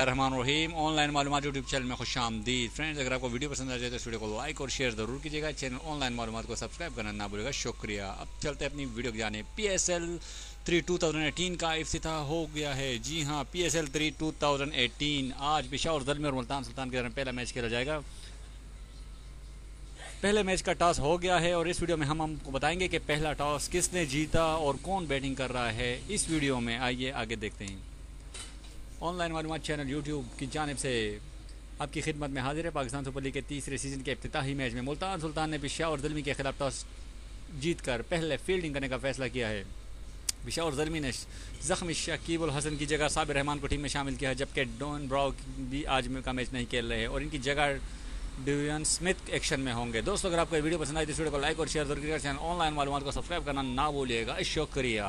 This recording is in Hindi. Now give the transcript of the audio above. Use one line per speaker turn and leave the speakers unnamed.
रहमान रहीम ऑनलाइन मालूमात यूट्यूब चैनल में खुश आमदीद। फ्रेंड्स, अगर आपको वीडियो पसंद आ जाए तो इस वीडियो को लाइक और शेयर ज़रूर कीजिएगा। चैनल ऑनलाइन मालूमात को सब्सक्राइब करना ना भूलिएगा। शुक्रिया। अब चलते हैं अपनी वीडियो की जाने। PSL 3 2018 का इफ्तिताह हो गया है। जी हाँ, PSL 3 2018 आज पेशावर ज़ल्मी और मुल्तान सुल्तान के दरमियान पहला मैच खेला जाएगा। पहले मैच का टॉस हो गया है और इस वीडियो में हम आपको बताएंगे कि पहला टॉस किसने जीता और कौन बैटिंग कर रहा है। इस वीडियो में आइए आगे देखते हैं। ऑनलाइन मालूमात चैनल यूट्यूब की जानिब से आपकी खिदमत में हाजिर है। पाकिस्तान सुपर लीग के तीसरे सीज़न के इफ्तिताही मैच में मुल्तान सुल्तान ने पेशावर ज़ल्मी के खिलाफ टॉस जीतकर पहले फील्डिंग करने का फैसला किया है। पेशावर ज़ल्मी ने ज़ख्मी शकीब उल हसन की जगह साबिर रहमान को टीम में शामिल किया है, जबकि डॉन ब्राउ भी आज का मैच नहीं खेल रहे हैं और इनकी जगह डिवियन स्मिथ एक्शन में होंगे। दोस्तों, अगर आपको वीडियो पसंद आई तो इस वीडियो को लाइक और शेयर जरूर करिएगा। चैनल ऑनलाइन मालूमात को सब्सक्राइब करना ना भूलिएगा। शुक्रिया।